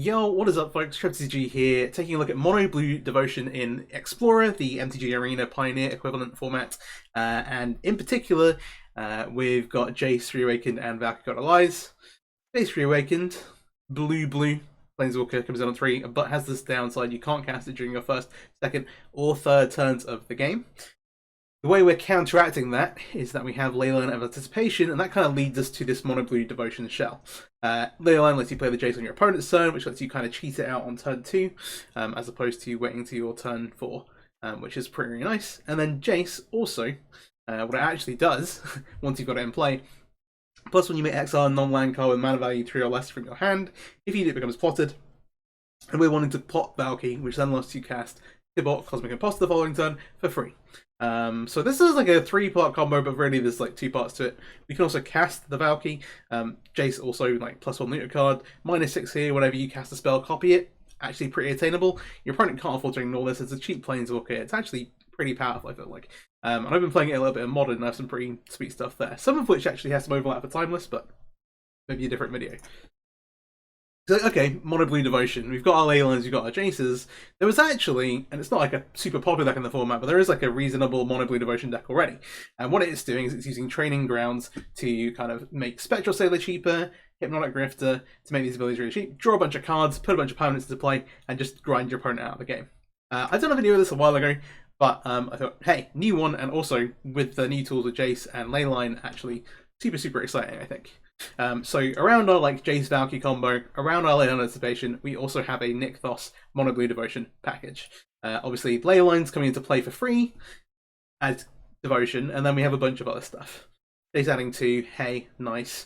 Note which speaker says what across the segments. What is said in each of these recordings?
Speaker 1: Yo, what is up folks, MTG here, taking a look at Mono Blue Devotion in Explorer, the MTG Arena Pioneer equivalent format, and in particular, we've got Jace, Reawakened, and Valkyrie Got Allies. Jace Reawakened, blue, Planeswalker, comes in on 3, but has this downside: you can't cast it during your first, second, or third turns of the game. The way we're counteracting that is that we have Leyline of Anticipation, and that kind of leads us to this Mono Blue Devotion shell. Leyline lets you play the Jace on your opponent's turn, which lets you kind of cheat it out on turn 2, as opposed to waiting to your turn 4, which is pretty nice. And then Jace also, what it actually does, once you've got it in play, plus when you make exile a non-land card with mana value 3 or less from your hand, if you do, it becomes plotted. And we're wanting to plot Valkyrie, which then lets you cast Tibalt Cosmic Imposter the following turn for free. So this is like a 3-part combo, but really there's like 2 parts to it. We can also cast the Valkyrie. Jace also like +1 looter card, -6 here. Whenever you cast a spell, copy it. Actually pretty attainable. Your opponent can't afford to ignore this. It's a cheap Planeswalker. It's actually pretty powerful, I feel like. And I've been playing it a little bit in Modern, and I have some pretty sweet stuff there. Some of which actually has some overlap for Timeless, but maybe a different video. So, okay, Mono Blue Devotion. We've got our Leylines, we've got our Jaces. There was actually, and it's not like a super popular deck in the format, but there is like a reasonable Mono Blue Devotion deck already. And what it's doing is it's using Training Grounds to kind of make Spectral Sailor cheaper, Hypnotic Grifter to make these abilities really cheap, draw a bunch of cards, put a bunch of permanents into play, and just grind your opponent out of the game. I've done a video of this a while ago, but I thought, hey, new one, and also with the new tools with Jace and Leyline, actually super exciting, I think. So around our like Jace Valkyrie combo, around our Leyline of Anticipation, we also have a Nykthos Mono Blue Devotion package. Obviously, Leyline's coming into play for free as Devotion, and then we have a bunch of other stuff. Jace adding 2, hey, nice.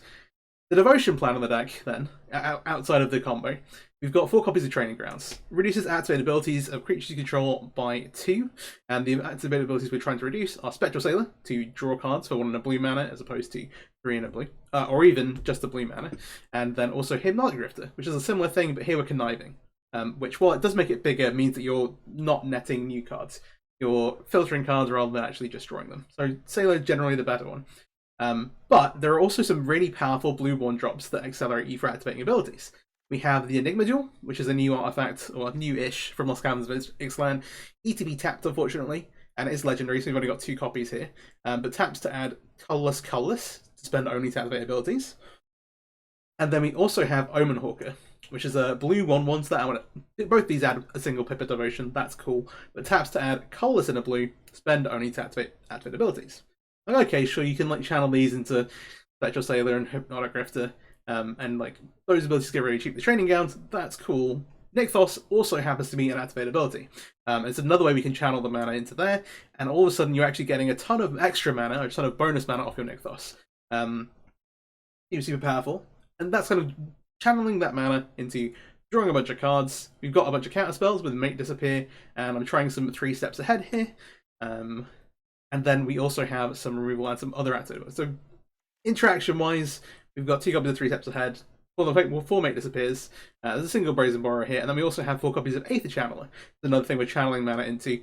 Speaker 1: The Devotion plan on the deck, then, outside of the combo, we've got 4 copies of Training Grounds. Reduces activated abilities of creatures you control by 2, and the activated abilities we're trying to reduce are Spectral Sailor, to draw cards for 1 and a blue mana, as opposed to 3 and a blue, or even just a blue mana, and then also Hypnotic Grifter, which is a similar thing, but here we're conniving, which, while it does make it bigger, means that you're not netting new cards. You're filtering cards rather than actually just drawing them. So Sailor is generally the better one. But there are also some really powerful blue 1-drops that accelerate you for activating abilities. We have the Enigma Jewel, which is a new artifact, or new-ish, from Lost Caverns of Ixalan. ETB tapped, unfortunately, and it is legendary, so we've only got 2 copies here. But taps to add Colorless, to spend only to activate abilities. And then we also have Omen Hawker, which is a blue 1/1, so that both these add a single Pip of Devotion, that's cool. But taps to add Colorless in a blue, spend only to activate abilities. Like, okay, sure, you can like channel these into Spectral Sailor and Hypnotic Grifter, and like those abilities get really cheap. The Training Grounds, that's cool. Nykthos also happens to be an activated ability. It's another way we can channel the mana into there, and all of a sudden you're actually getting a ton of extra mana, or a ton of bonus mana off your Nykthos. Super powerful, and that's kind of channeling that mana into drawing a bunch of cards. We've got a bunch of counter spells with Make Disappear, and I'm trying some 3 steps ahead here. And then we also have some removal and some other activities. So interaction-wise, we've got 2 copies of 3 steps ahead. 4 Make Disappears. There's a single Brazen Borrower here, and then we also have 4 copies of Aether Channeler. Another thing we're channeling mana into.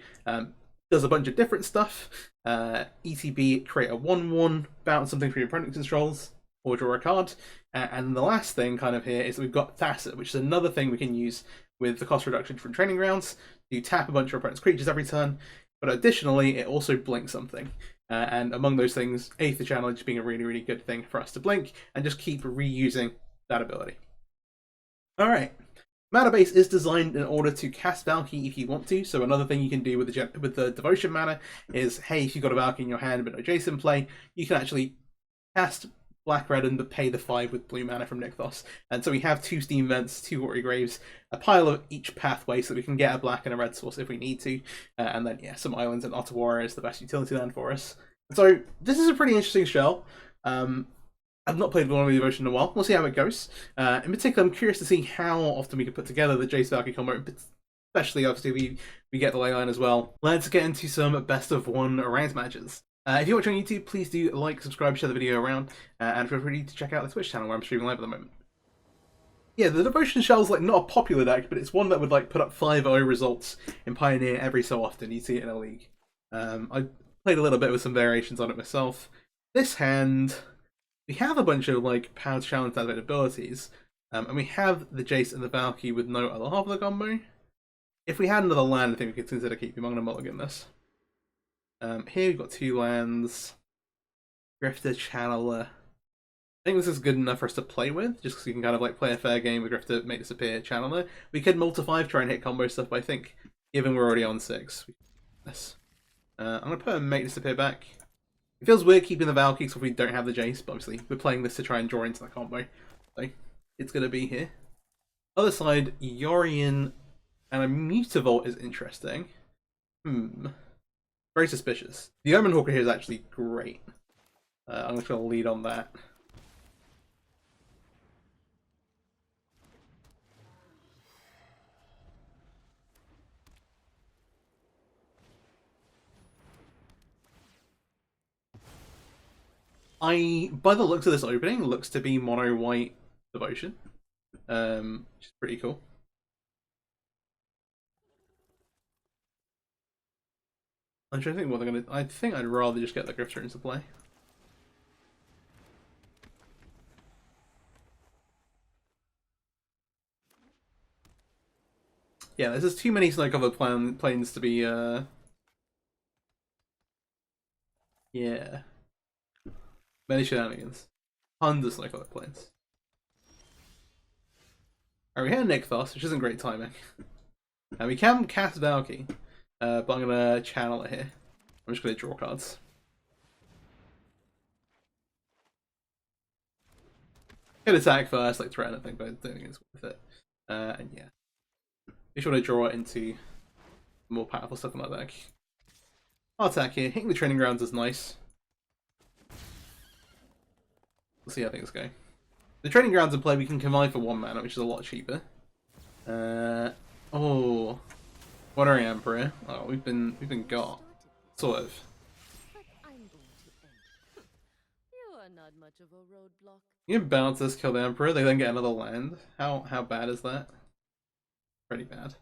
Speaker 1: Does a bunch of different stuff. ETB, create a 1/1, bounce something from your opponent controls, or draw a card. And the last thing kind of here is that we've got Tacit, which is another thing we can use with the cost reduction from Training Grounds. You tap a bunch of your opponent's creatures every turn. But additionally, it also blinks something. And among those things, Aether Channel just being a really good thing for us to blink and just keep reusing that ability. Alright. Mana base is designed in order to cast Valkyrie if you want to. So another thing you can do with the Devotion mana is, hey, if you've got a Valkyrie in your hand but no Jace in play, you can actually cast Black-Red and pay the 5 with blue mana from Nykthos. And so we have 2 Steam Vents, 2 Watery Graves, a pile of each pathway so that we can get a black and a red source if we need to. And then, yeah, some islands, and Ottawa is the best utility land for us. So this is a pretty interesting shell. I've not played Mono Blue Devotion in a while. We'll see how it goes. In particular, I'm curious to see how often we can put together the Jace Valkyrie combo, especially, obviously, we get the Leyline as well. Let's get into some best of 1 ranked matches. If you're watching on YouTube, please do like, subscribe, share the video around, and feel free to check out the Twitch channel where I'm streaming live at the moment. Yeah, the Devotion Shell's like not a popular deck, but it's one that would like put up 5-0 results in Pioneer every so often. You see it in a league. I played a little bit with some variations on it myself. This hand, we have a bunch of like power challenge activated abilities, And we have the Jace and the Valkyrie with no other half of the combo. If we had another land, I think we could consider keeping. I'm going to mulligan this. Here we've got 2 lands. Grifter, Channeler. I think this is good enough for us to play with, just because you can kind of like play a fair game with Grifter, make disappear, Channeler. We could multi-5, try and hit combo stuff, but I think, given we're already on 6, we can do this. I'm going to put a make disappear back. It feels weird keeping the Valkyrie if we don't have the Jace, but obviously we're playing this to try and draw into the combo. So it's going to be here. Other side, Yorion and a Mutavault is interesting. Very suspicious. The Omen Hawker here is actually great. I'm just going to lead on that. By the looks of this opening, looks to be mono white devotion, which is pretty cool. I'm trying to think what they're gonna. I think I'd rather just get the Grifter into play. Yeah, there's just too many snow-covered planes to be. Yeah. Many shenanigans. Tons of snow-covered planes. Alright, we had Nykthos, which isn't great timing. And we can cast Valkyrie, but I'm gonna channel it here. I'm just gonna draw cards. Could attack first, like threaten, I think, but I don't think it's worth it. And yeah. Be sure to draw it into more powerful stuff in my deck. I'll attack here. Hitting the training grounds is nice. We'll see how things go. The training grounds in play, we can combine for 1 mana, which is a lot cheaper. Oh, Wandering Emperor. Oh, we've been got, sort of. You can bounce this, kill the Emperor. They then get another land. How bad is that? Pretty bad.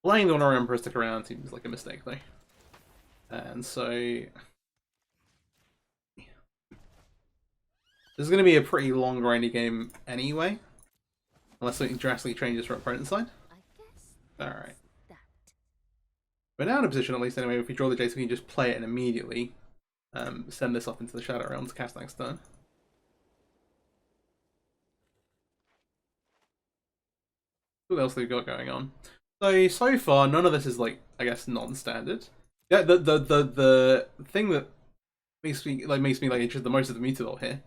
Speaker 1: Letting the Honor Emperor stick around seems like a mistake, though. And so this is going to be a pretty long, grindy game anyway, unless something drastically changes for our opponent's side. Alright. We're now in a position, at least anyway, if we draw the Jace, we can just play it and immediately send this off into the Shadow Realm to cast next turn. What else have we got going on? So far, none of this is, like, I guess, non-standard. Yeah, the thing that makes me interested the most of the Mutavault here.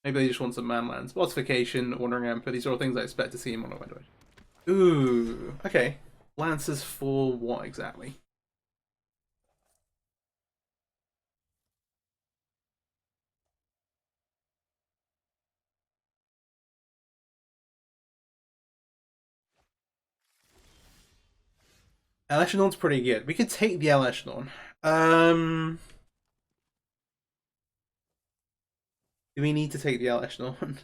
Speaker 1: Maybe they just want some manlands. Fortification, Wandering Emperor, these are all things I expect to see in Mono White. Ooh, okay. Lances for what exactly? El Echelon's pretty good. We could take the El Echelon. Do we need to take the El Echelon?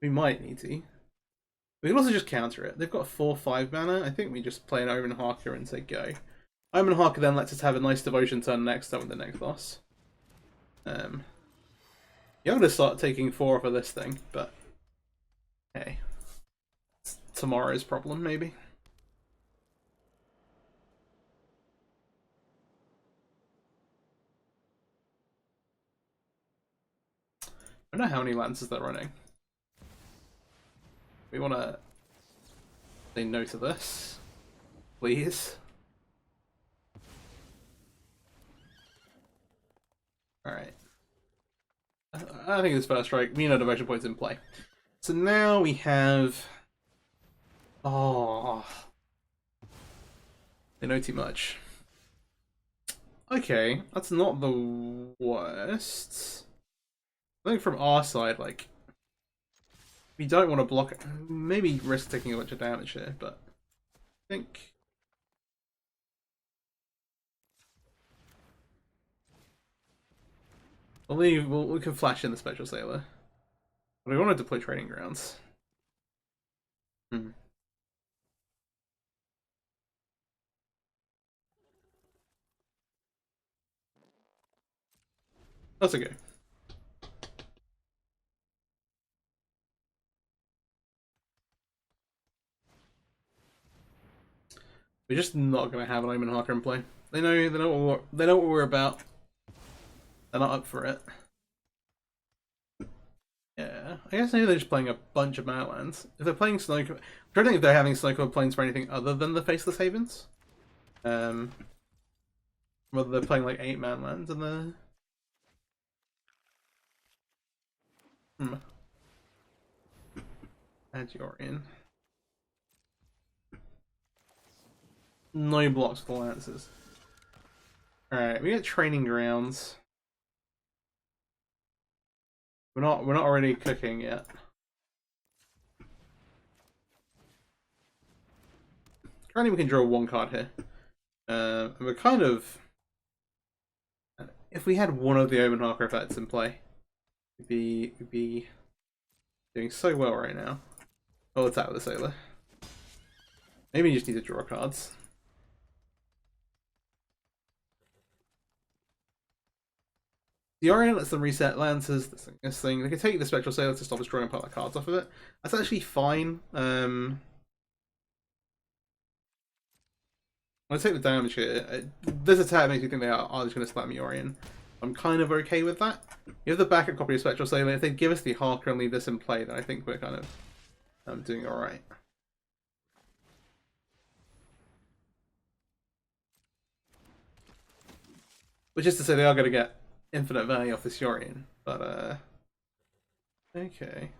Speaker 1: We might need to. We can also just counter it. They've got 4/5 mana. I think we just play an Omen Harker and say go. Omen Harker then lets us have a nice devotion turn next turn with the next boss. Yeah, I'm gonna start taking 4 off of this thing, but hey, it's tomorrow's problem maybe. I don't know how many lances they're running. We want to say no to this, please. Alright. I think it's first strike. We know devotion points in play. So now we have... Oh. They know too much. Okay, that's not the worst. I think from our side, like, we don't want to block it. Maybe risk taking a bunch of damage here, but I think... we can flash in the Spectral Sailor. But we wanted to play Training Grounds. That's okay. We're just not gonna have an Omen Harker in play. They know what we're about. They're not up for it. Yeah, I guess maybe they're just playing a bunch of mana lands. If they're playing Snow, I'm trying to think if they're having Snowcore planes for anything other than the Faceless Havens. Whether they're playing like 8-man lands and the. Add your in. No blocks for the lances. Alright, we got training grounds. We're not already cooking yet. Currently we can draw 1 card here. And we're kind of, if we had one of the Omen Harker effects in play, we'd be doing so well right now. Oh, let's out with the Sailor. Maybe you just need to draw cards. The Orient lets them reset lances, this thing. They can take the Spectral Sailor to stop us drawing part of the cards off of it. That's actually fine. I'm gonna take the damage here. This attack makes me think they are just gonna slap me Orient. I'm kind of okay with that. You have the backup copy of Spectral Sailor. If they give us the Harker and leave this in play, then I think we're kind of doing alright. Which is to say they are gonna get infinite value off this Yorion, but okay.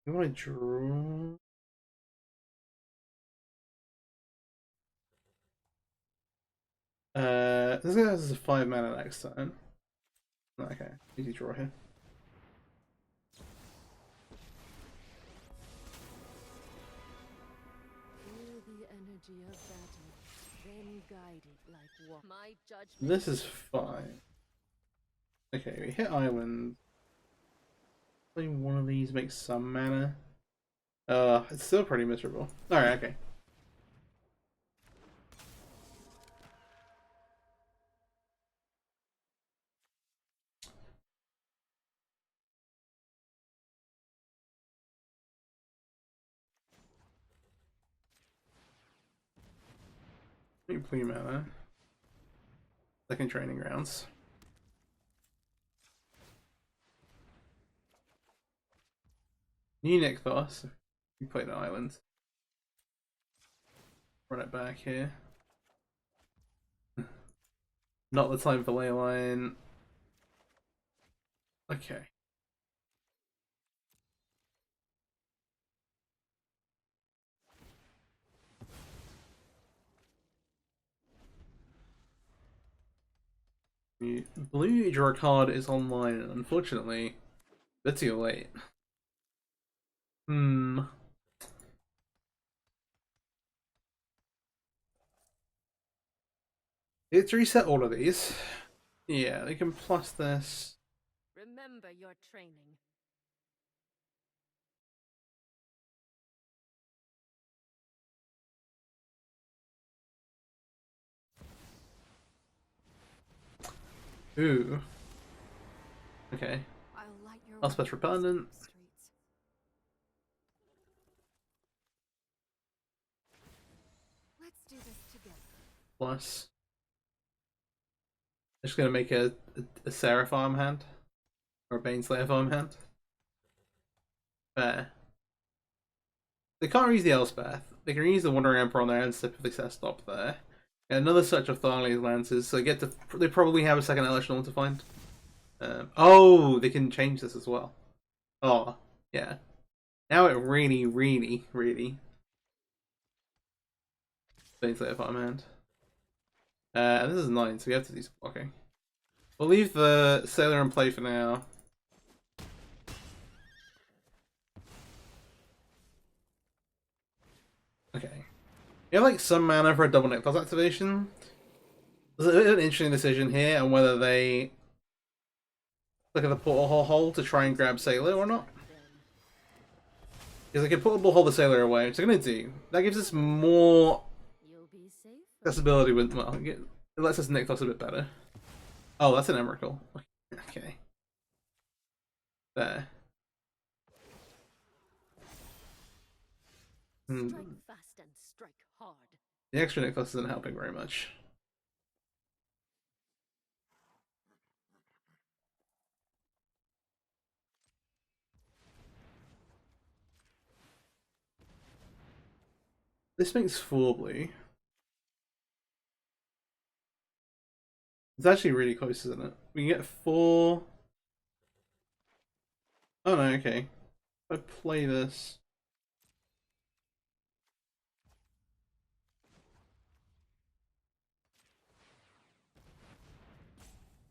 Speaker 1: You want to draw? This guy has a 5 mana next turn. Okay, easy draw here. This is fine. Okay, we hit island. Play one of these, make some mana. It's still pretty miserable. Alright, okay. Play mana. Second training grounds. New Nykthos. We play the island. Run it back here. Not the time for Leyline. Okay. Blue draw card is online, and unfortunately, a bit too late. It's reset all of these. Yeah, they can plus this.
Speaker 2: Remember your training.
Speaker 1: Ooh. Okay. I'll special repellent.
Speaker 2: Let's do this together.
Speaker 1: Plus. I'm just gonna make a Seraph farmhand. Or a Baneslayer farmhand. Fair. They can't use the Elspeth. They can use the Wandering Emperor on their end if they set a stop there. And another search of Tharley's Lances, so they probably have a second Elemental to find. Oh, they can change this as well. Oh, yeah. Now it really Baneslayer farmhand. And this is 9, so we have to do some blocking. We'll leave the Sailor in play for now. Okay. We have like some mana for a double Nykthos activation. There's an interesting decision here on whether they look at the portal hole to try and grab Sailor or not. Is I can put Hold the Sailor away, which I'm gonna do. That gives us more
Speaker 2: You'll be safe.
Speaker 1: accessibility with, well, it lets us nick toss a bit better. Oh, that's an Emrakul. Okay. There.
Speaker 2: Strike fast and strike hard.
Speaker 1: The extra nick toss isn't helping very much. This makes 4 blue. It's actually really close, isn't it? We can get 4. Oh no, okay. If I play this.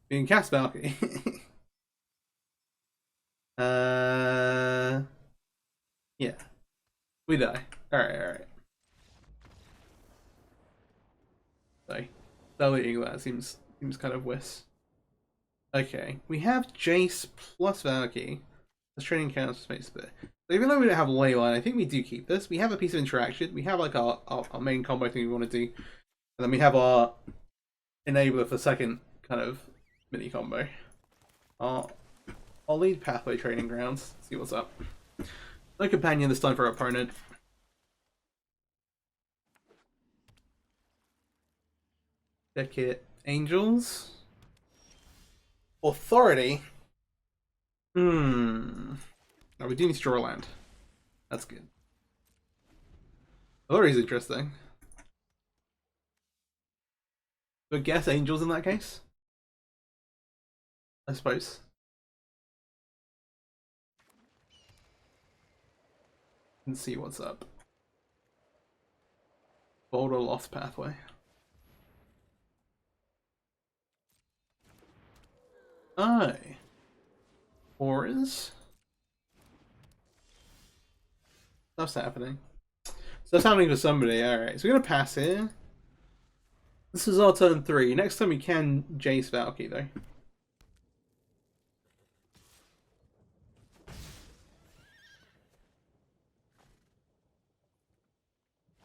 Speaker 1: We can cast Valkyrie. Yeah. We die. Alright. Sorry. Deleting that seems kind of whiz. Okay. We have Jace plus Valkyrie. Let's training counts space bit. So even though we don't have Leyline, I think we do keep this. We have a piece of interaction. We have like our main combo thing we want to do. And then we have our enabler for the second kind of mini combo. I'll lead Pathway Training Grounds. See what's up. No companion this time for our opponent. Deck it. Angels. Authority. No, we do need to draw a land. That's good. Authority is interesting. But guess Angels in that case? I suppose. And see what's up. Boulder Lost Pathway. Aye. Auras. Stuff's happening. Stuff's happening for somebody. Alright, so we're gonna pass here. This is our turn 3. Next time we can Jace Valkyrie though.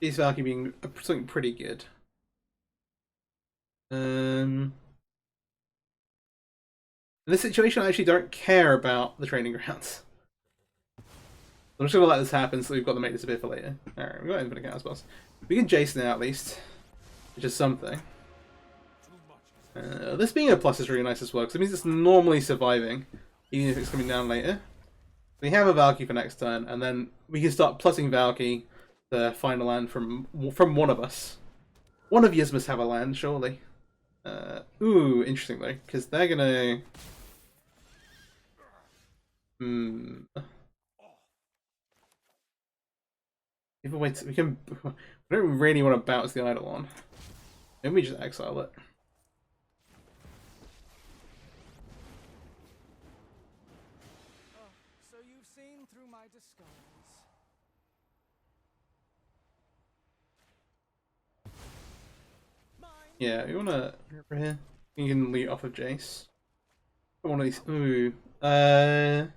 Speaker 1: Jace Valkyrie being something pretty good. In this situation, I actually don't care about the training grounds. I'm just gonna let this happen so we've got to make this a bit for later. Alright, we've got infinite counter spells. We can Jace now at least, which is something. This being a plus is really nice as well, because it means it's normally surviving, even if it's coming down later. We have a Valkyrie for next turn, and then we can start plussing Valkyrie to find a land from one of us. One of yous must have a land, surely. Ooh, interesting though, because they're gonna... If we wait, we can... We don't really want to bounce the Eidolon. Maybe we just exile it.
Speaker 3: So you've seen through my disguise.
Speaker 1: Yeah, we wanna over here. You can lead off of Jace. One of these. Ooh. I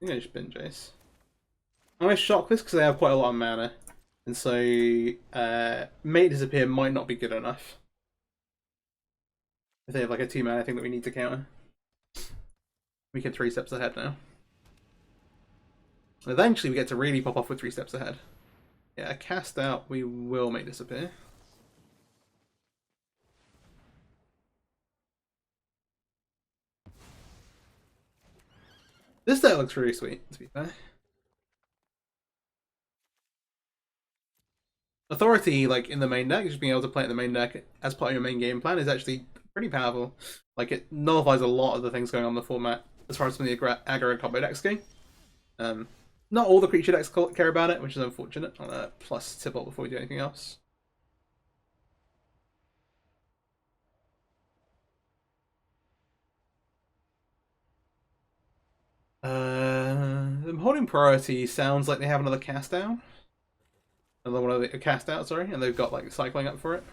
Speaker 1: think I just bin Jace. I'm gonna shock this because they have quite a lot of mana. And so Mate Disappear might not be good enough. If they have like a 2-mana thing that we need to counter. We can 3 steps ahead now. Eventually we get to really pop off with 3 steps ahead. Yeah, cast out, we will Mate Disappear. This deck looks really sweet, to be fair. Authority, like in the main deck, just being able to play it in the main deck as part of your main game plan is actually pretty powerful. Like it nullifies a lot of the things going on in the format as far as some of the aggro and combo decks go. Not all the creature decks care about it, which is unfortunate. On plus Tibalt before we do anything else. Them holding priority sounds like they have another cast down. Another one of the cast out, sorry, and they've got like cycling up for it.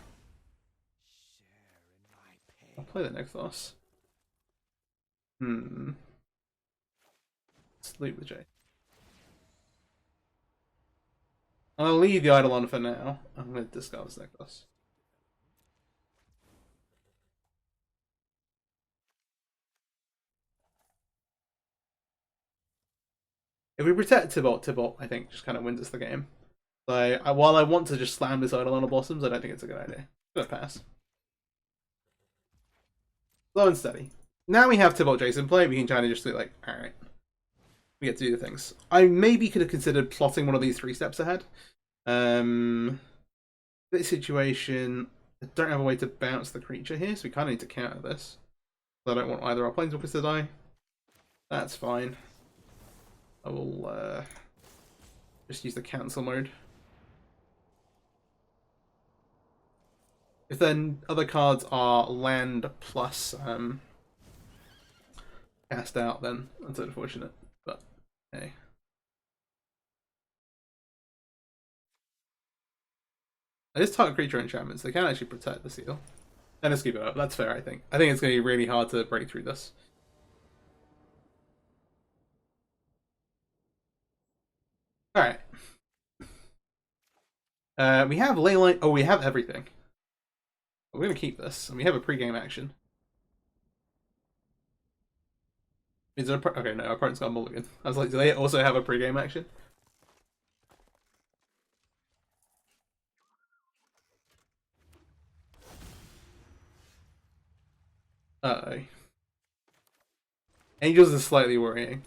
Speaker 1: I'll play the Nexus. Sleep the Jace. I'll leave the Idol on for now. I'm going to discard this Necklace. If we protect Tibalt, I think, just kind of wins us the game. So, while I want to just slam this Idol on the Blossoms, I don't think it's a good idea. I'm going to pass. Slow and steady. Now we have Tibalt Jace in play, we can kind of just be like, alright. We get to do the things. I maybe could have considered plotting one of these 3 steps ahead. This situation, I don't have a way to bounce the creature here, so we kind of need to counter this. I don't want either our planeswalkers to die. That's fine. I will just use the cancel mode. If then other cards are land plus cast out, then that's unfortunate. But hey. It is target creature enchantments. They can actually protect the seal. And let's keep it up. That's fair, I think. I think it's going to be really hard to break through this. Alright. We have Leyline. Oh, we have everything. We're going to keep this. And we have a pre-game action. Is there a okay, no, our opponent's got a mulligan. I was like, do they also have a pre-game action? Uh-oh. Angels is slightly worrying.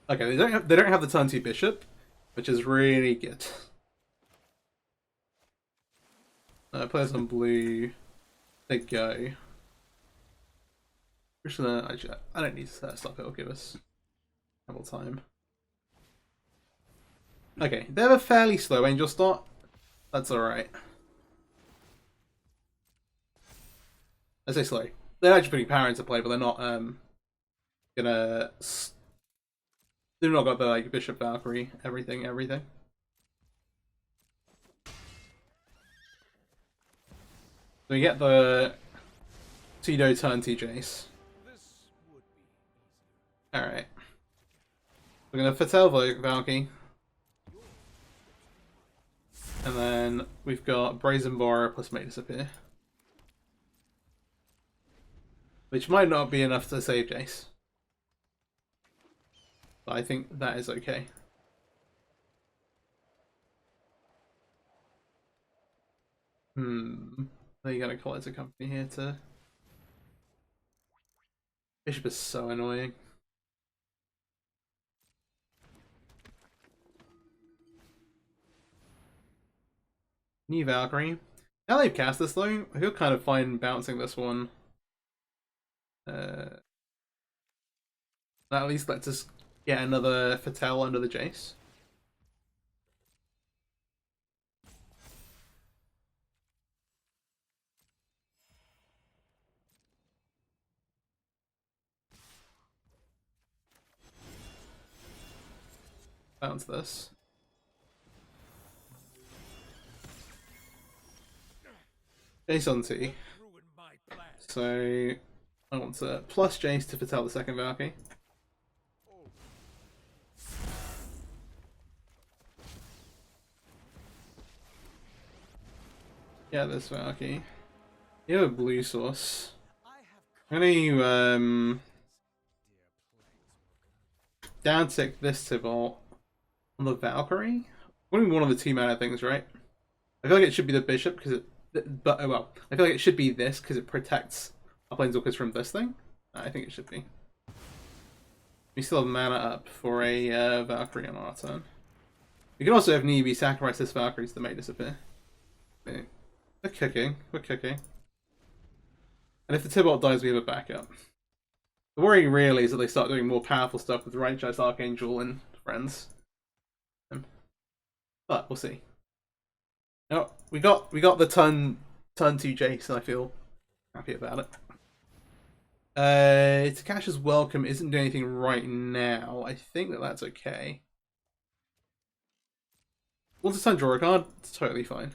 Speaker 1: Okay, they don't have the turn 2 bishop, which is really good. Players on blue, they go. I don't need to stop, it'll give us ample time. Okay, they have a fairly slow angel start. That's alright. I say slow. They're actually putting power into play, but they're not gonna. They've not got the like Bishop Valkyrie, everything. So we get the Tito turn T Jace. Alright. We're gonna Fatal Valkyrie. And then we've got Brazen Borer plus Make Disappear. Which might not be enough to save Jace. But I think that is okay. Are you gonna call it a company here to... Bishop is so annoying. New Valkyrie. Now they've cast this though, I feel kind of fine bouncing this one. That at least lets us get another Fatal under the Jace. Bounce this. Jace on T. So I want to plus Jace to Fatal the second Valkyrie. Yeah, this Valkyrie. You have a blue source. I'm gonna downtick this Tibalt on the Valkyrie. Only one of the 2 mana things, right? I feel like it should be the Bishop because but oh well. I feel like it should be this because it protects our planeswalkers from this thing. I think it should be. We still have mana up for a Valkyrie on our turn. We can also have Nibi sacrifice this Valkyrie to make disappear. Okay. We're cooking. And if the Tibalt dies, we have a backup. The worry really is that they start doing more powerful stuff with Righteous Archangel and friends. But we'll see. No, we got the turn 2 Jace, and I feel happy about it. Takasha's Welcome isn't doing anything right now. I think that's okay. Once it's time to draw a card, it's totally fine.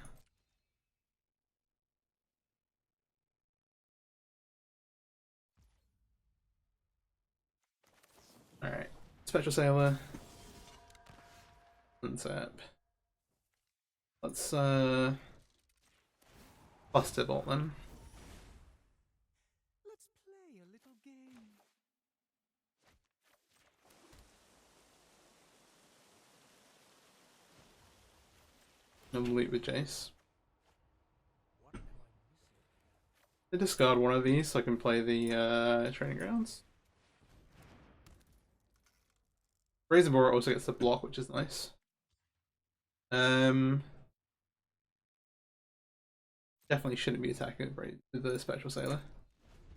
Speaker 1: Alright. Spectral Sailor. Untap. Let's plus Tibalt then.
Speaker 3: Let's play a little game.
Speaker 1: And loot with Jace.
Speaker 3: What am I missing?
Speaker 1: I discard one of these so I can play the training grounds. Razor Borer also gets the block, which is nice. Definitely shouldn't be attacking with the Spectral Sailor.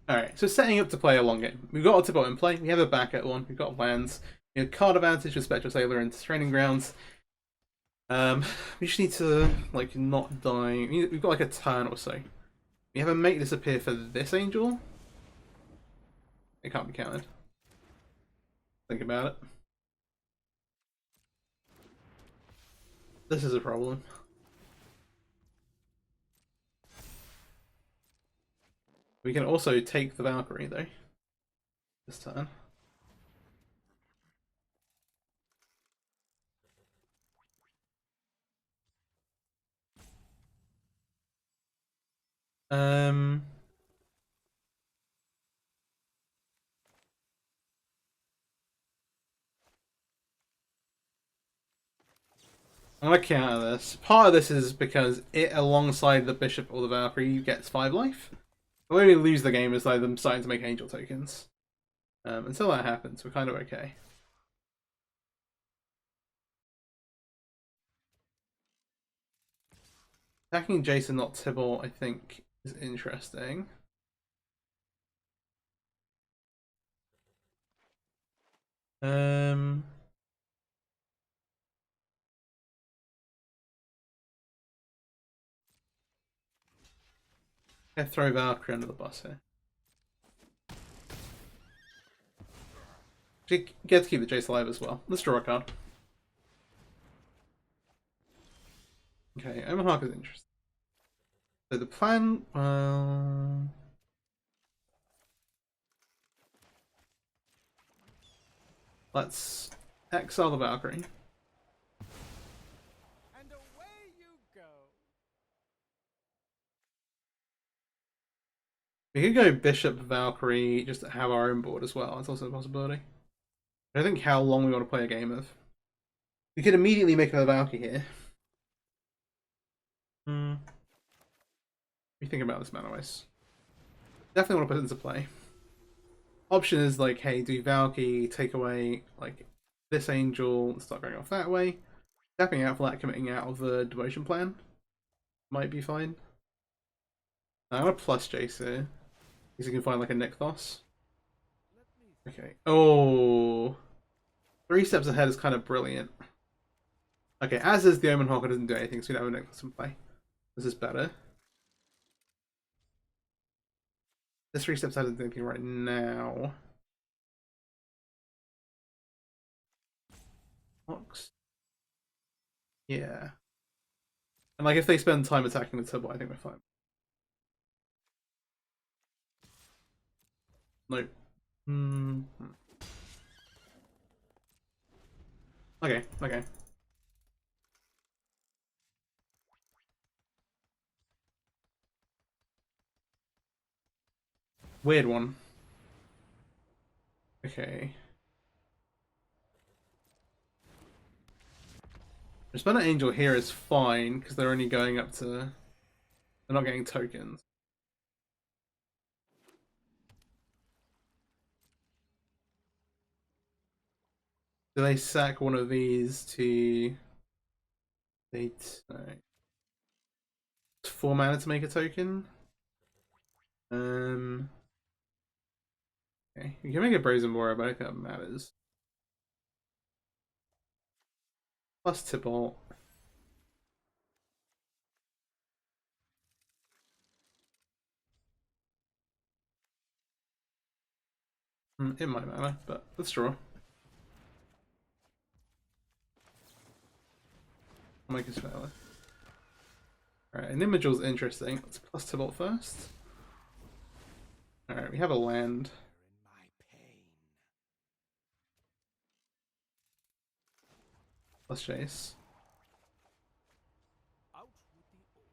Speaker 1: Alright, so setting up to play a long game. We've got a Tibalt in play, we have a backup one, we've got lands, we have card advantage with Spectral Sailor into training grounds. We just need to like not die. We've got like a turn or so. We have a make disappear for this angel. It can't be counted. Think about it. This is a problem. We can also take the Valkyrie though. This turn. I'm gonna counter this. Part of this is because it, alongside the Bishop or the Valkyrie, gets 5 life. The way we lose the game is by them starting to make angel tokens. Until that happens, we're kind of okay. Attacking Jason, not Tibalt, I think is interesting. I throw Valkyrie under the bus here. You get to keep the Jace alive as well. Let's draw a card. Okay, Omaha is interesting. So the plan, well... let's exile the Valkyrie.
Speaker 3: And away you go.
Speaker 1: We could go Bishop, Valkyrie, just to have our own board as well. That's also a possibility. I don't think how long we want to play a game of. We could immediately make another Valkyrie here. What do you think about this, Manawise? Definitely want to put it into play. Option is like, hey, do Valkyrie, take away like this angel, and start going off that way. Tapping out for that, committing out of the devotion plan might be fine. I'm gonna plus Jace here, because you can find like a Nykthos. Okay. Oh, 3 steps ahead is kind of brilliant. Okay, as is the Omen Hawker doesn't do anything, so we don't have a Nykthos in play. This is better. This 3 steps ahead isn't doing anything right now. Box. Yeah. And like if they spend time attacking the Tibalt, I think we're fine. Nope. Okay, okay. Weird one. Okay. Spell an angel here is fine because they're only going up to. They're not getting tokens. Do they sack one of these to? They. Alright. 4 mana to make a token. Okay, you can make a Brazen Warrior, but I don't think that matters. Plus Tibalt. It might matter, but let's draw. make it smaller. Alright, an Imagul's interesting. Let's plus Tibalt first. Alright, we have a land.
Speaker 3: In my pain.
Speaker 1: Plus Jace.
Speaker 3: Out with the old.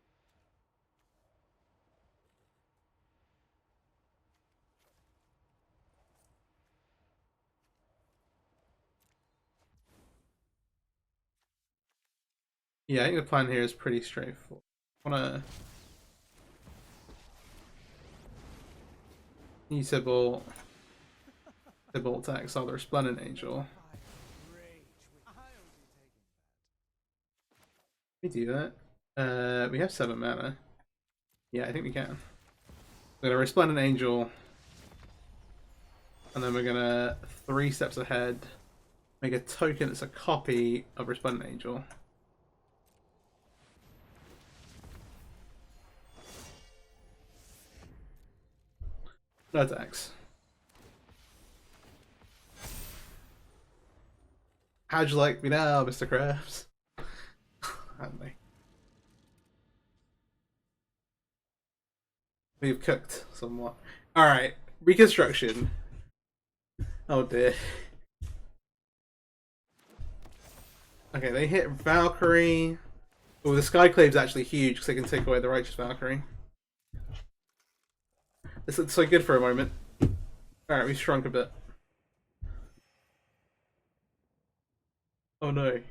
Speaker 1: Yeah, I think the plan here is pretty straightforward. I wanna use Tibalt to exile the Resplendent Angel. We do that. We have 7 mana. Yeah, I think we can. We're gonna Resplendent Angel, and then we're gonna 3 steps ahead make a token that's a copy of Resplendent Angel. No attacks. How'd you like me now, Mr. Krabs? Hadn't they? We've cooked somewhat. Alright, reconstruction. Oh dear. Okay, they hit Valkyrie. Oh, the Skyclave's actually huge because they can take away the Righteous Valkyrie. This looks so good for a moment. Alright, we shrunk a bit. Oh no.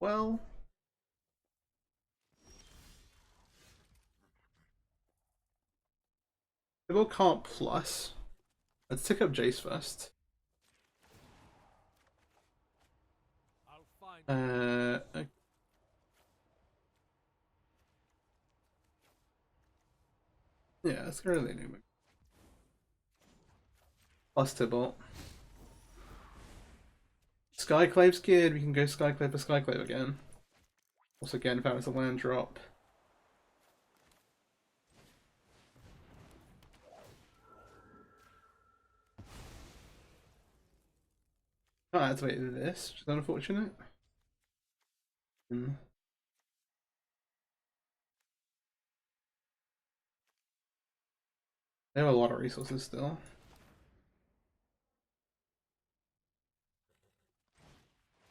Speaker 1: Well. They all can't plus. Let's tick up Jace first.
Speaker 3: I'll find
Speaker 1: Okay. Yeah, let's go to the new. Plus Tibalt. Skyclave's good. We can go Skyclave for Skyclave again. Also, again, found as a land drop. Can't activate this, which is unfortunate. They have a lot of resources still.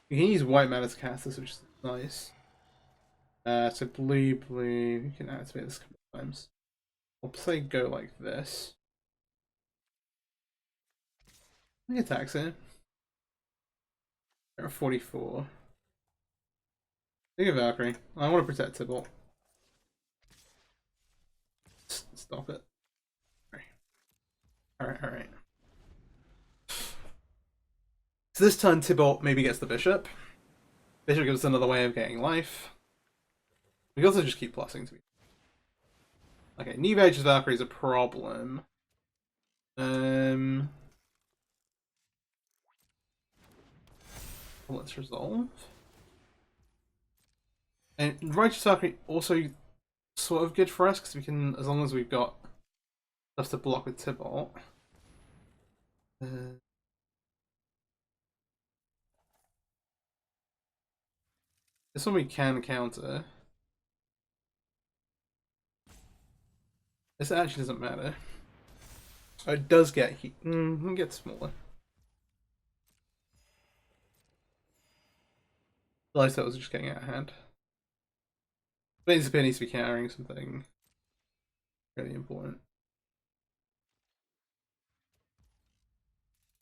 Speaker 1: You can use white mana to cast this, which is nice. So blue, you can activate this a couple of times. I'll play go like this. I think attacks it. They're at 44. Think of Valkyrie. I want to protect Tibalt. Stop it. Alright. So this turn Tibalt maybe gets the Bishop. Bishop gives us another way of getting life. We can also just keep plussing to be. Okay, New Age's Valkyrie is a problem. Let's resolve. And Righteous Valkyrie also sort of good for us because we can, as long as we've got stuff to block with Tibalt. This one we can counter. This actually doesn't matter. Oh, it does get heat. It gets smaller. The lifesteal was just getting out of hand. Basically, needs to be carrying something really important.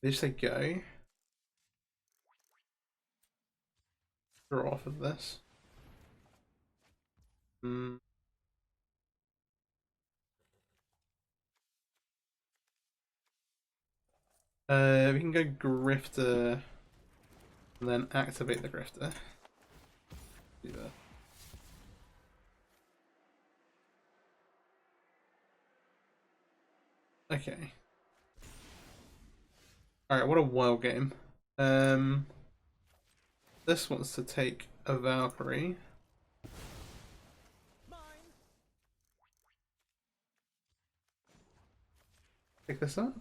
Speaker 1: They just say go. Draw off of this. We can go Grifter and then activate the Grifter. Do that. Okay. Alright, what a wild game. This wants to take a Valkyrie. Pick this up.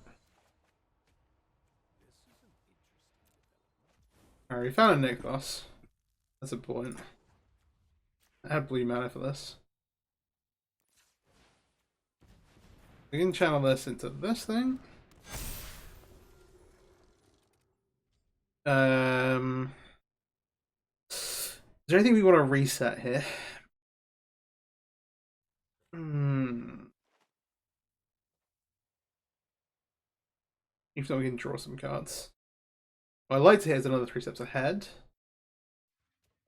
Speaker 1: Alright, we found a Nick boss. That's important. Add blue mana for this. We can channel this into this thing. Is there anything we want to reset here? If not, we can draw some cards. What I'd like to hit is another 3 steps ahead.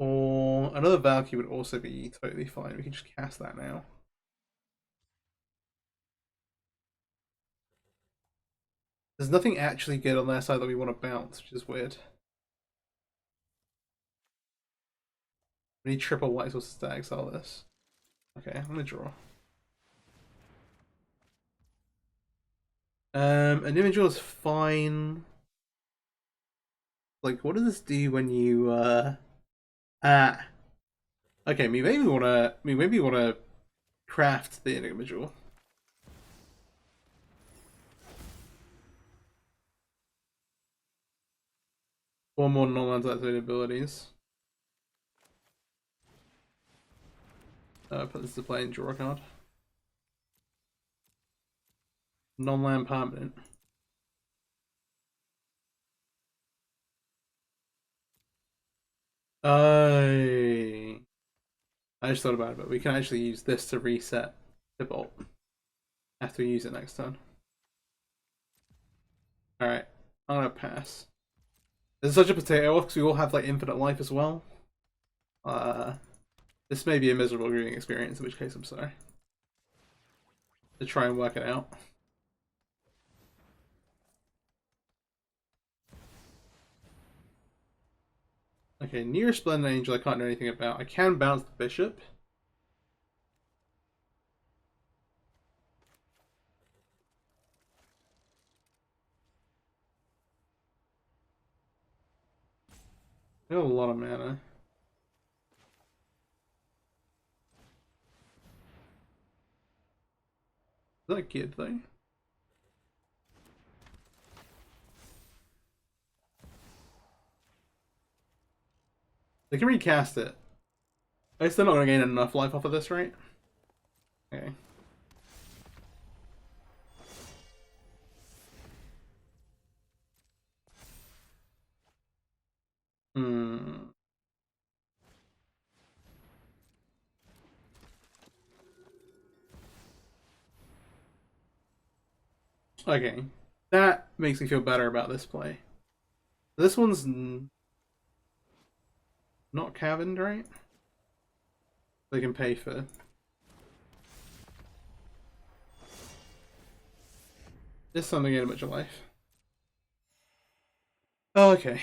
Speaker 1: Or another Valkyrie would also be totally fine. We can just cast that now. There's nothing actually good on their side that we want to bounce, which is weird. We need triple white sources to exile this. Okay, I'm gonna draw. An individual is fine. Like, what does this do when you okay, we maybe wanna craft the individual. Or more non-land activated abilities. Put this to play and draw a card. Non-land permanent. I just thought about it, but we can actually use this to reset Tibalt after we use it next turn. Alright, I'm gonna pass. This is such a potato because we all have like infinite life as well. This may be a miserable viewing experience, in which case I'm sorry. To try and work it out. Okay, near Splendid Angel I can't do anything about. I can bounce the Bishop. I got a lot of mana. Is that good though? They can recast it. I guess they're not going to gain enough life off of this, right? Okay. Okay. That makes me feel better about this play. This one's not cabined, right? They can pay for... Just something in a bunch of life. Oh, okay.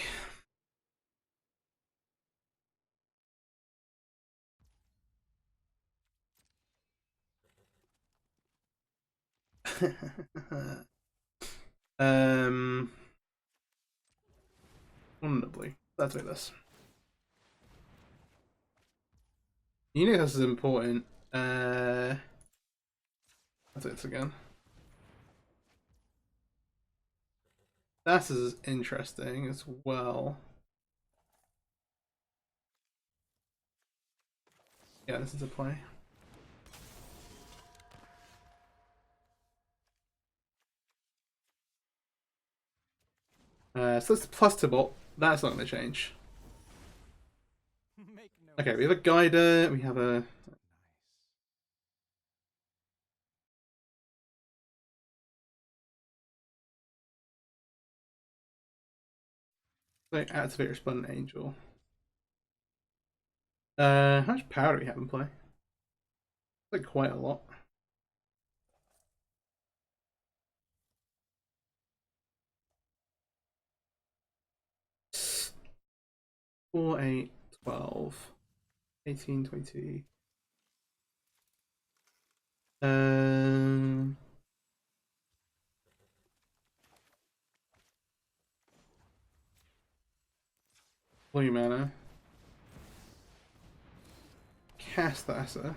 Speaker 1: Wonderfully. Let's do this. Uniqueness is important. Let's do this again. That is interesting as well. Yeah, this is a play. So it's plus Tibalt. That's not going to change. Okay, we have a Guider. We have a... Like, activate Resplendent Angel. How much power do we have in play? Like, quite a lot. Four, 8, 12, 18, 22. Blue mana. Cast the Asa.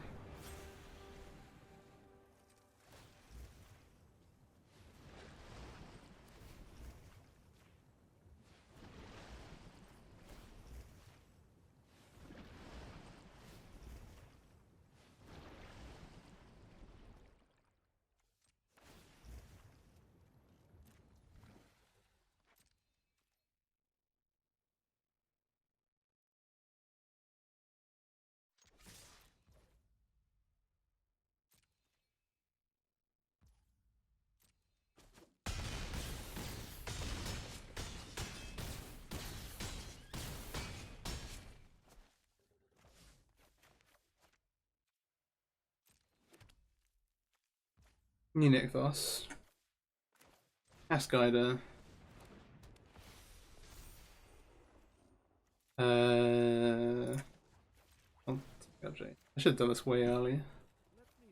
Speaker 1: New Nykthos. Cast Guider. Oh, I should have done this way earlier.
Speaker 3: Let me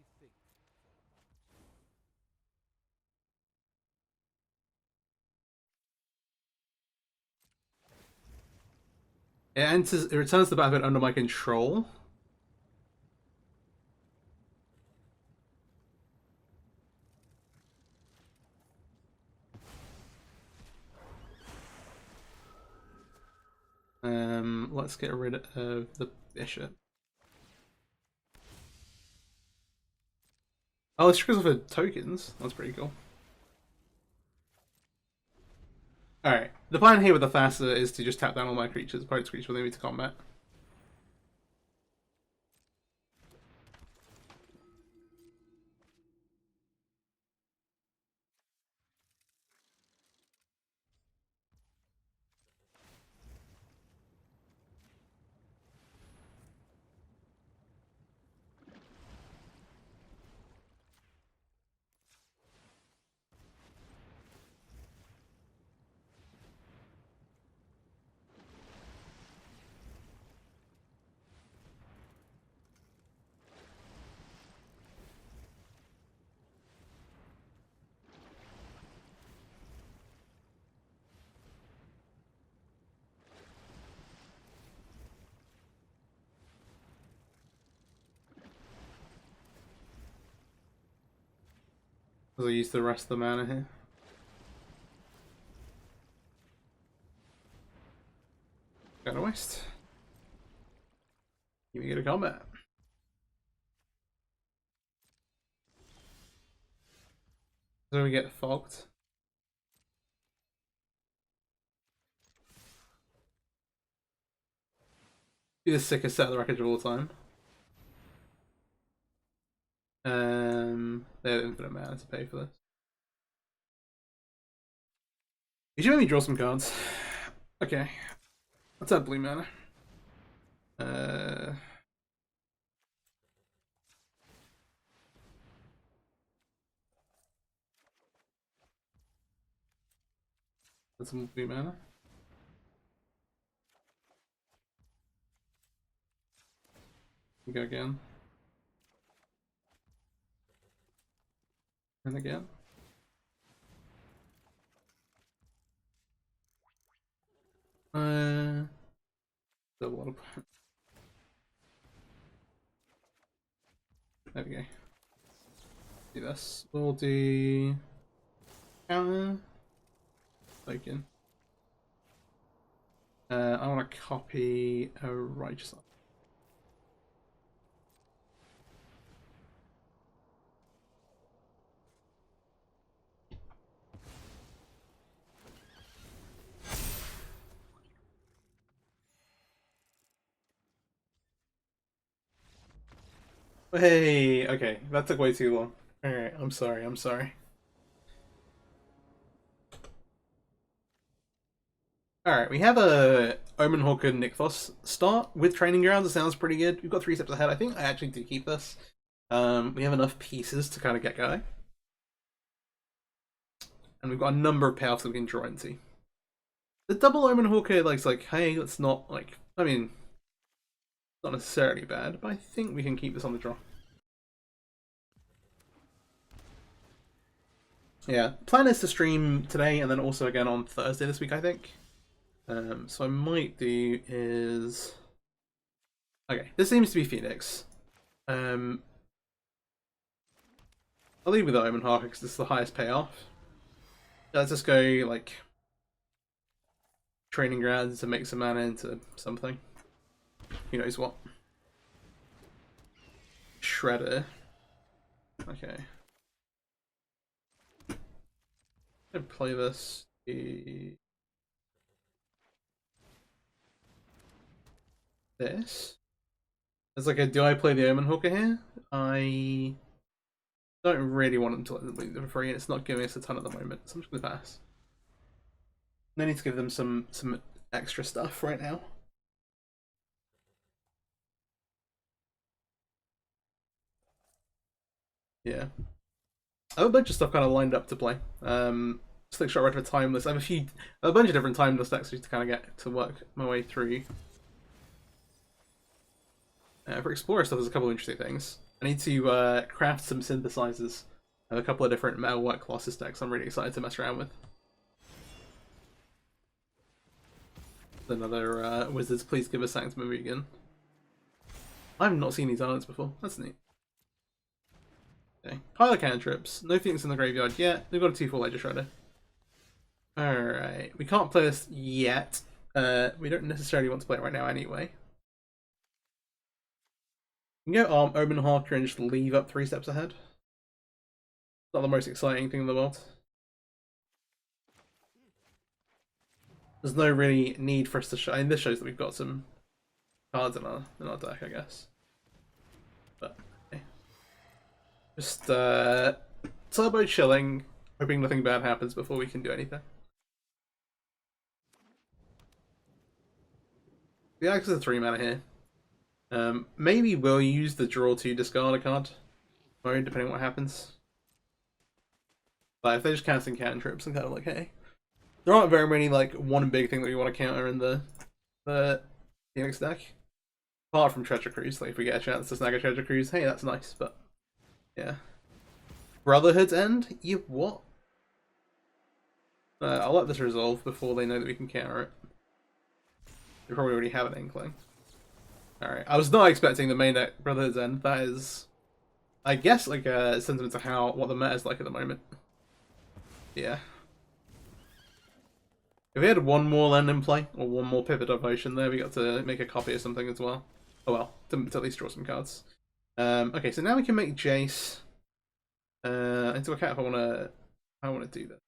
Speaker 3: think.
Speaker 1: It returns the battlefield under my control. Let's get rid of the bishop. Oh, it's because of the tokens. That's pretty cool. Alright, the plan here with the Thassa is to just tap down all my creatures, opponent's creatures when they move to combat. Because I use the rest of the mana here. Got a waste. Give me go to combat. So we get fogged. Be the sickest set of the wreckage of all time. They have infinite mana to pay for this. You should maybe draw some cards. Okay. Let's add blue mana. That's some blue mana. Go again. And again. Double up. There we go. Do this. We'll do counter. Token. I want to copy a righteous. Hey, okay, that took way too long. Alright, I'm sorry, I'm sorry. Alright, we have a Omen Hawker Nykthos start with Training Grounds. It sounds pretty good. We've got 3 steps ahead. I think I actually do keep this. We have enough pieces to kind of get going. And we've got a number of payoffs that we can draw into. The double Omen Hawker, like, hey, let's not, like, I mean, not necessarily bad, but I think we can keep this on the draw. Yeah, plan is to stream today and then also again on Thursday this week, I think. So I might do is... Okay, this seems to be Phoenix. I'll leave with the Omen Hawker because this is the highest payoff. Let's just go, like, Training Grounds to make some mana into something. Who knows what. Shredder. Okay. I'm gonna play this. This. It's like a, do I play the Omen Hawker here? I don't really want them to let them leave them free, and it's not giving us a ton at the moment, so I'm just gonna pass. I need to give them some extra stuff right now. Yeah. I have a bunch of stuff kind of lined up to play. Slick Shot Red for Timeless. I have a bunch of different Timeless decks to kind of get to work my way through. For Explorer stuff, there's a couple of interesting things. I need to craft some synthesizers. I have a couple of different Metalwork Colossus decks I'm really excited to mess around with. Another Wizards, please give us Sanctum movie again. I've not seen these islands before. That's neat. Okay. Pile of cantrips. No Phoenix in the graveyard yet. We've got a 2/4 Ledger Shredder. Alright. We can't play this yet. We don't necessarily want to play it right now anyway. We can go Arm, Omen Harker and just leave up 3 steps ahead. Not the most exciting thing in the world. There's no really need for us to show. I mean, this shows that we've got some cards in our deck, I guess. But okay. Just turbo chilling, hoping nothing bad happens before we can do anything. The Axe is a 3 mana here. Maybe we'll use the draw to discard a card mode, depending on what happens. But if they're just casting cantrips, I'm kind of like, hey. There aren't very many, like, one big thing that we want to counter in the Phoenix deck. Apart from Treasure Cruise, like, if we get a chance to snag a Treasure Cruise, hey, that's nice, but, yeah. Brotherhood's End? You what? I'll let this resolve before they know that we can counter it. They probably already have an inkling. Alright, I was not expecting the main deck Brotherhood's End. That is, I guess, like a sentiment to what the meta's like at the moment. Yeah. If we had one more land in play, or one more Pivot Devotion there, we got to make a copy of something as well. Oh well, to at least draw some cards. Okay, so now we can make Jace. Into account if I wanna do that.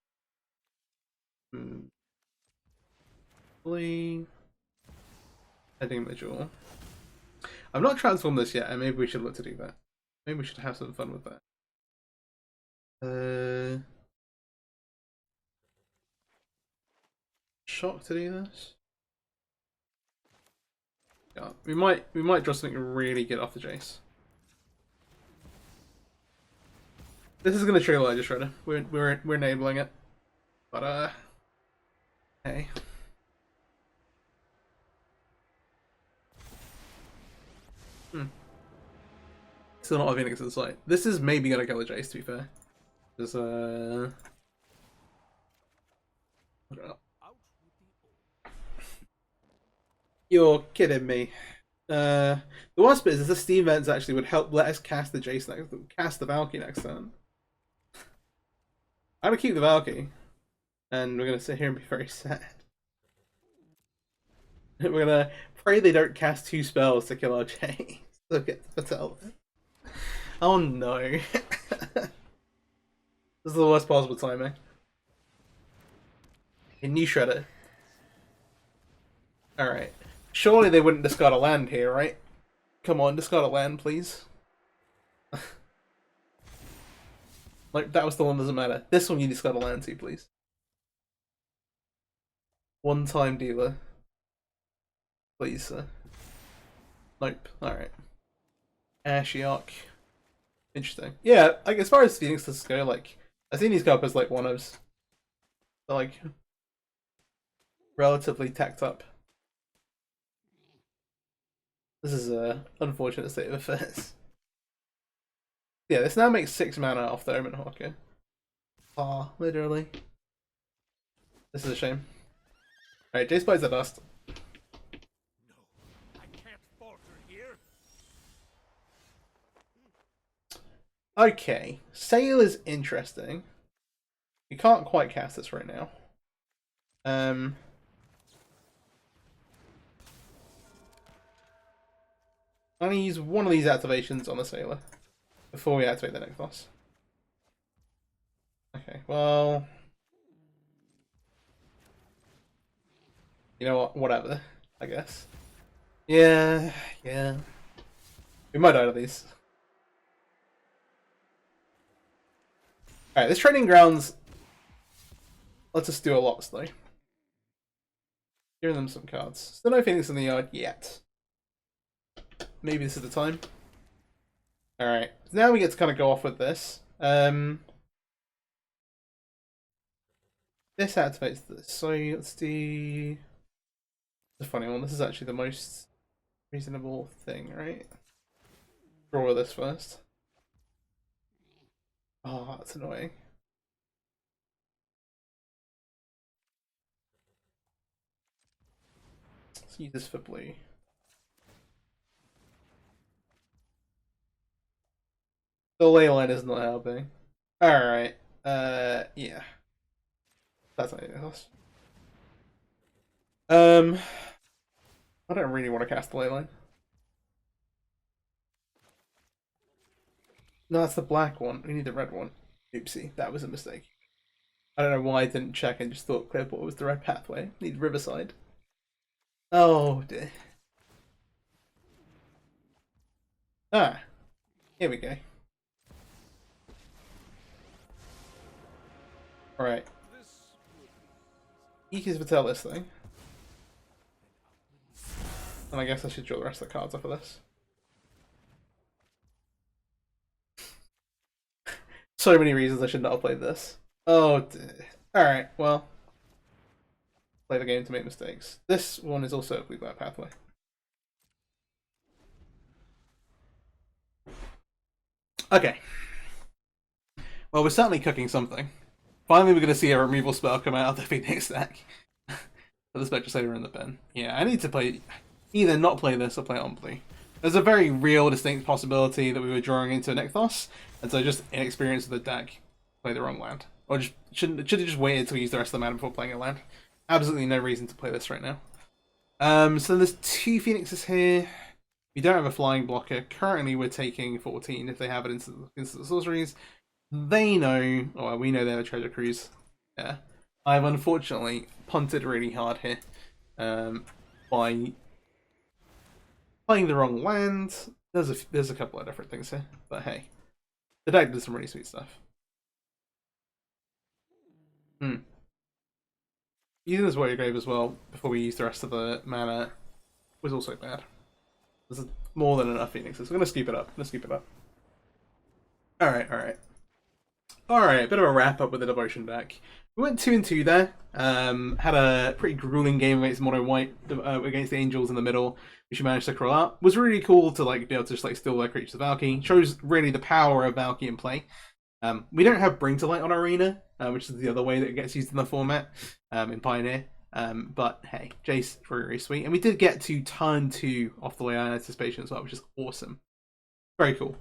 Speaker 1: Heading the jaw. I've not transformed this yet, and maybe we should look to do that. Maybe we should have some fun with that. Shock to do this. Yeah, we might draw something really good off the Jace. This is gonna trigger Ledger Shredder. We're enabling it, but hey. Still not a Phoenix in sight. This is maybe gonna kill a Jace, to be fair. There's You're kidding me. The worst bit is the Steam events actually would help let us cast the Jace cast the Valkyrie next turn. I'm gonna keep the Valkyrie, and we're gonna sit here and be very sad. We're gonna pray they don't cast 2 spells to kill our Jace. Look at Patel. Oh no. This is the worst possible timing. A new Shredder. Alright. Surely they wouldn't discard a land here, right? Come on, discard a land, please. Like, that was the one that doesn't matter. This one you discard a land to, please. One-time dealer. Please, sir. Nope. Alright. Ashiok. Interesting. Yeah, like, as far as Phoenix does go, like, I've seen these go up as, like, one-ofs. They're, like, relatively tacked up. This is a unfortunate state of affairs. Yeah, this now makes 6 mana off the Omen Hawker. Ah, literally. This is a shame. Alright, Jace buys the dust.
Speaker 3: No, I can't falter here.
Speaker 1: Okay, Sail is interesting. We can't quite cast this right now. I'm gonna use one of these activations on the Sailor before we activate the next boss. Okay, well, you know what? Whatever, I guess. Yeah. We might die to these. Alright, this Training Grounds lets us do a lot though. Giving them some cards. Still no Phoenix in the yard yet. Maybe this is the time. Alright, now we get to kind of go off with this. this activates this. So let's do the funny one. This is actually the most reasonable thing, right? Draw this first. Oh, that's annoying. Let's use this for blue. The Leyline is not helping. Alright. Yeah. That's not anything else. I don't really want to cast the Leyline. No, that's the black one. We need the red one. Oopsie, that was a mistake. I don't know why I didn't check and just thought Clearport was the red pathway. Need Riverside. Oh dear. Ah, here we go. Alright. Eek tell this thing. And I guess I should draw the rest of the cards off of this. So many reasons I should not have played this. Oh dear. Alright, well. Play the game to make mistakes. This one is also a blue-black pathway. Okay. Well, we're certainly cooking something. Finally, we're going to see a removal spell come out of the Phoenix deck. For the Spectre Slayer in the pen. Yeah, I need to play... either not play this or play it on blue. There's a very real, distinct possibility that we were drawing into a Nykthos, and so just inexperience of the deck, play the wrong land. Or just should have just waited until we use the rest of the mana before playing a land. Absolutely no reason to play this right now. So there's 2 Phoenixes here. We don't have a flying blocker. Currently we're taking 14 if they have it into the sorceries. They know, or we know they have a treasure cruise. Yeah. I've unfortunately punted really hard here by playing the wrong land. There's a couple of different things here, but hey, the deck does some really sweet stuff. Using this Warrior Grave as well before we use the rest of the mana was also bad. There's more than enough Phoenixes. We're gonna scoop it up. Alright. Alright, bit of a wrap up with the Devotion deck. We went 2-2 there. Had a pretty grueling game against Mono White, against the Angels in the middle, which we managed to crawl out. Was really cool to be able to just steal their creatures of Valky. Shows really the power of Valky in play. We don't have Bring to Light on Arena, which is the other way that it gets used in the format in Pioneer. But hey, Jace, very sweet. And we did get to turn 2 off the Leyline of Anticipation as well, which is awesome. Very cool.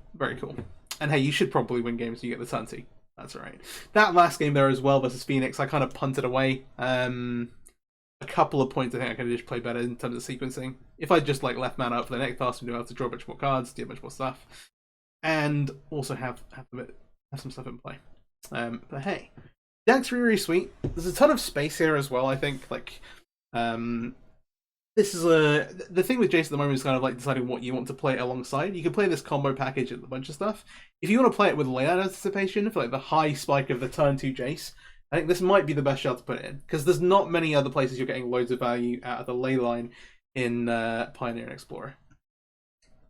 Speaker 1: And hey, you should probably win games when you get the turn 2. That's alright. That last game there as well versus Phoenix, I kind of punted away. A couple of points I think I could have just played better in terms of sequencing. If I just left mana up for the Nykthos, we'd be able to draw a bunch more cards, do a bunch more stuff, and also have some stuff in play. But hey, deck's really sweet. There's a ton of space here as well. I think this is the thing with Jace at the moment is kind of deciding what you want to play alongside. You can play this combo package and a bunch of stuff. If you want to play it with Leyline of Anticipation for the high spike of the turn 2 Jace, I think this might be the best shot to put it in, because there's not many other places you're getting loads of value out of the Leyline in Pioneer and Explorer.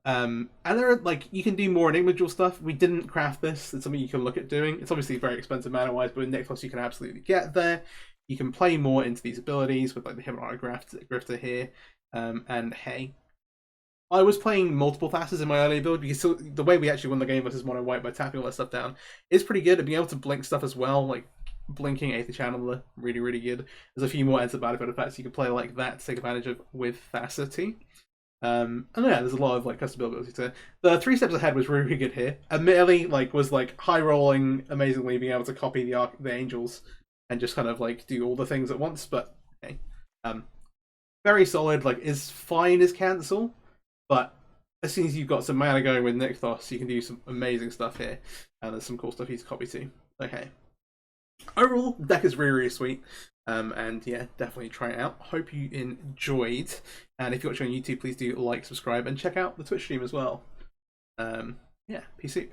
Speaker 1: And there are you can do more Enigma Jewel stuff. We didn't craft this. It's something you can look at doing. It's obviously very expensive mana wise, but with Nykthos you can absolutely get there. You can play more into these abilities with the Hypnotic Grifter here. And hey, I was playing multiple Thasses in my earlier build because the way we actually won the game versus Mono White by tapping all that stuff down is pretty good. And being able to blink stuff as well, blinking Aether Channeler, really good. There's a few more anti-battlefield effects you can play like that to take advantage of with Thassa too. And yeah, there's a lot of custom abilities to. The 3 steps ahead was really good here. Admittedly, was high rolling amazingly, being able to copy the Angels and just kind of do all the things at once. But okay, very solid. Is fine as cancel, but as soon as you've got some mana going with Nykthos, you can do some amazing stuff here, and there's some cool stuff you can copy too. Okay. Overall, the deck is really sweet, and yeah, definitely try it out. Hope you enjoyed, and if you're watching on YouTube, please do subscribe, and check out the Twitch stream as well. Yeah, peace out.